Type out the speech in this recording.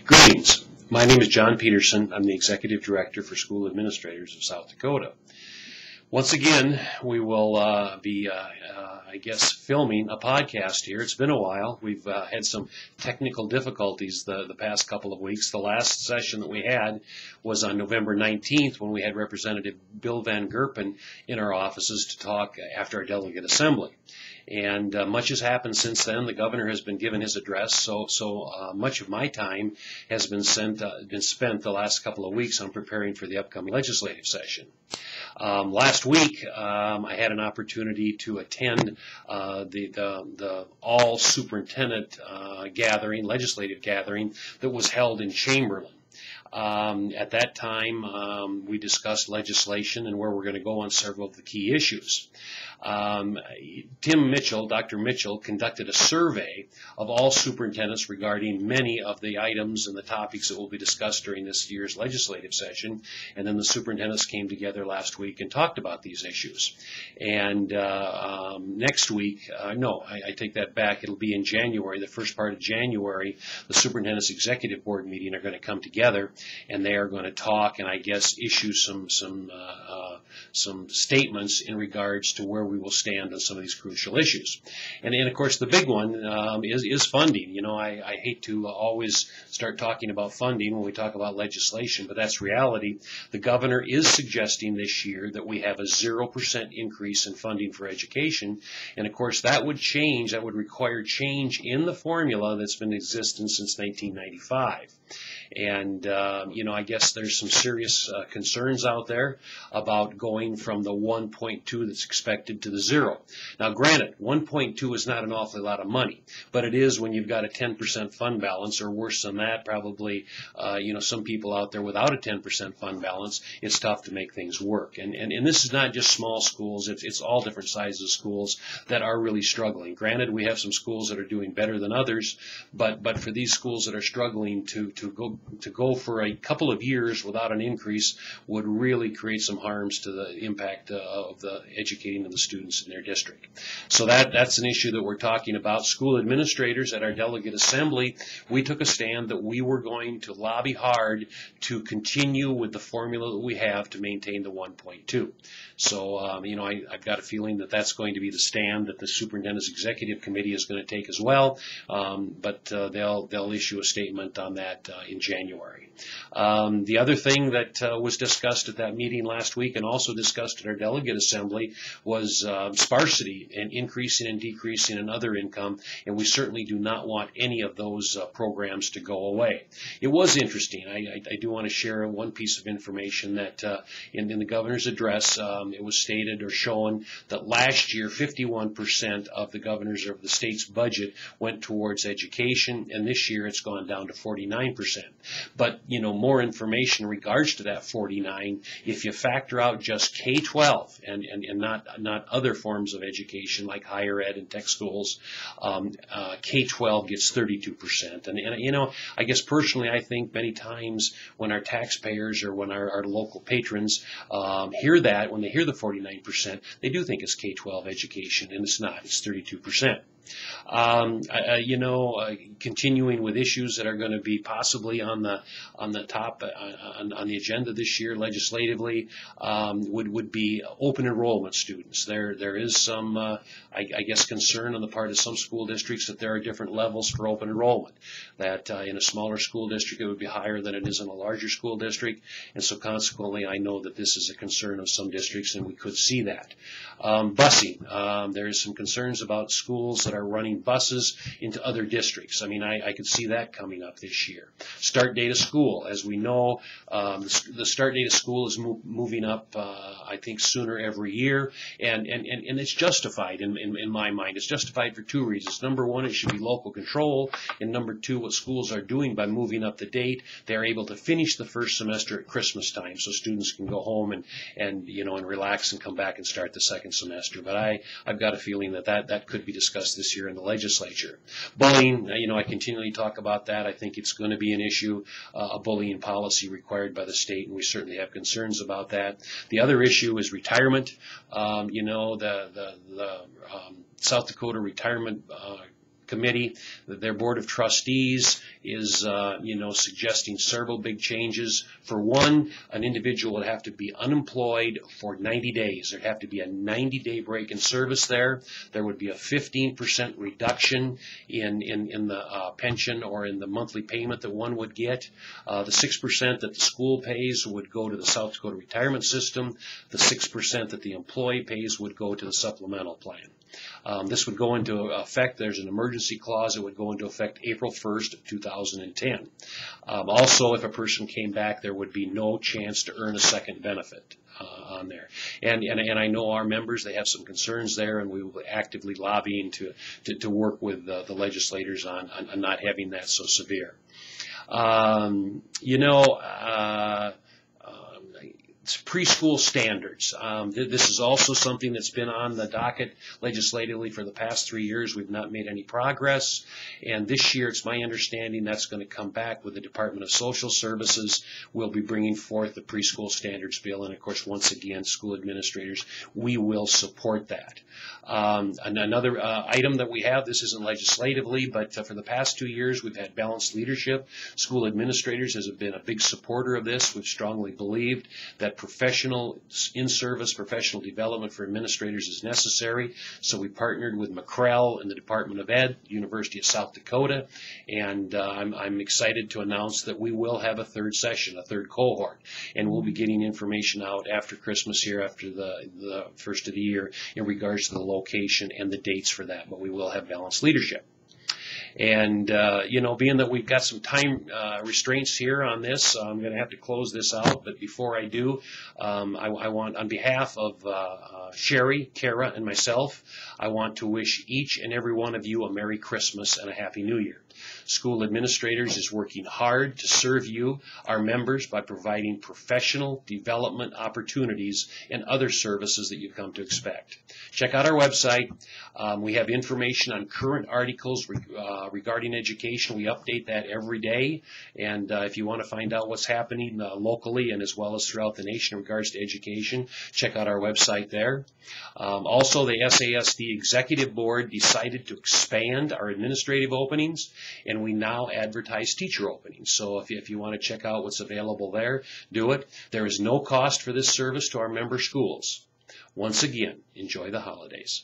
Greetings. My name is John Peterson. I'm the Executive Director for School Administrators of South Dakota. Once again, we will be, I guess, filming a podcast here. It's been a while. We've had some technical difficulties the past couple of weeks. The last session that we had was on November 19th when we had Representative Bill Van Gerpen in our offices to talk after our delegate assembly. And much has happened since then. The governor has been given his address, so much of my time has been spent the last couple of weeks on preparing for the upcoming legislative session. Last week, I had an opportunity to attend the all superintendent legislative gathering that was held in Chamberlain. At that time, we discussed legislation and where we're going to go on several of the key issues. Dr. Mitchell, conducted a survey of all superintendents regarding many of the items and the topics that will be discussed during this year's legislative session, and then the superintendents came together last week and talked about these issues. And next week, I take that back, it'll be in January, the first part of January, the superintendent's executive board meeting are going to come together, and they are going to talk and I guess issue some statements in regards to where we will stand on some of these crucial issues. And of course, the big one is funding. You know, I hate to always start talking about funding when we talk about legislation, but that's reality. The governor is suggesting this year that we have a 0% increase in funding for education. And of course, that would require change in the formula that's been in existence since 1995. And, I guess there's some serious concerns out there about going from the 1.2 that's expected to the 0. Now, granted, 1.2 is not an awfully lot of money, but it is when you've got a 10% fund balance, or worse than that, probably, some people out there without a 10% fund balance, it's tough to make things work. And this is not just small schools, it's all different sizes of schools that are really struggling. Granted, we have some schools that are doing better than others, but for these schools that are struggling to go for a couple of years without an increase would really create some harms to the impact of the educating of the students in their district. So that's an issue that we're talking about. School administrators at our delegate assembly, we took a stand that we were going to lobby hard to continue with the formula that we have to maintain the 1.2. So, I've got a feeling that that's going to be the stand that the superintendent's executive committee is going to take as well, but they'll issue a statement on that in January. The other thing that was discussed at that meeting last week and also discussed at our delegate assembly was sparsity and increasing and decreasing in other income, and we certainly do not want any of those programs to go away. It was interesting. I do want to share one piece of information that in the governor's address, it was stated or shown that last year 51% of the governors of the state's budget went towards education, and this year it's gone down to 49%. But, more information in regards to that 49, if you factor out just K-12 and not other forms of education like higher ed and tech schools, K-12 gets 32%. And I guess personally I think many times when our taxpayers or when our local patrons hear that, when they hear the 49%, they do think it's K-12 education, and it's not. It's 32%. Continuing with issues that are going to be possibly on the top on the agenda this year legislatively would be open enrollment students. There is some I guess concern on the part of some school districts that there are different levels for open enrollment. That in a smaller school district it would be higher than it is in a larger school district, and so consequently I know that this is a concern of some districts, and we could see that. Busing. There is some concerns about schools that are running buses into other districts. I mean, I could see that coming up this year. Start date of school. As we know, the start date of school is moving up, I think, sooner every year, and it's justified in my mind. It's justified for two reasons. Number one, it should be local control, and number two, what schools are doing by moving up the date, they're able to finish the first semester at Christmas time, so students can go home and relax and come back and start the second semester. But I've got a feeling that could be discussed this year in the legislature. Bullying, I continually talk about that. I think it's going to be an issue, a bullying policy required by the state, and we certainly have concerns about that. The other issue is retirement. The South Dakota Retirement Committee, their Board of Trustees is suggesting several big changes. For one, an individual would have to be unemployed for 90 days. There'd have to be a 90-day break in service there. There would be a 15% reduction in the pension or in the monthly payment that one would get. The 6% that the school pays would go to the South Dakota retirement system. The 6% that the employee pays would go to the supplemental plan. This would go into effect, there's an emergency clause, it would go into effect April 1st of 2010. Also, if a person came back, there would be no chance to earn a second benefit on there. And I know our members, they have some concerns there, and we will be actively lobbying to work with the legislators on not having that so severe. It's preschool standards. This is also something that's been on the docket legislatively for the past 3 years. We've not made any progress. And this year, it's my understanding that's going to come back with the Department of Social Services. We'll be bringing forth the preschool standards bill. And, of course, once again, school administrators, we will support that. Another item that we have, this isn't legislatively, but for the past 2 years, we've had balanced leadership. School administrators has been a big supporter of this. We've strongly believed that professional in-service professional development for administrators is necessary. So we partnered with McCrell and the Department of Ed, University of South Dakota, and I'm excited to announce that we will have a third session, a third cohort, and we'll be getting information out after Christmas here, after the first of the year, in regards to the location and the dates for that, but we will have balanced leadership. And, being that we've got some time restraints here on this, I'm going to have to close this out. But before I do, I want, on behalf of Sherry, Kara, and myself, I want to wish each and every one of you a Merry Christmas and a Happy New Year. School Administrators is working hard to serve you, our members, by providing professional development opportunities and other services that you've come to expect. Check out our website. We have information on current articles regarding education. We update that every day. And if you want to find out what's happening locally and as well as throughout the nation in regards to education, check out our website there. Also, the SASD Executive Board decided to expand our administrative openings, and we now advertise teacher openings. So if you want to check out what's available there, do it. There is no cost for this service to our member schools. Once again, enjoy the holidays.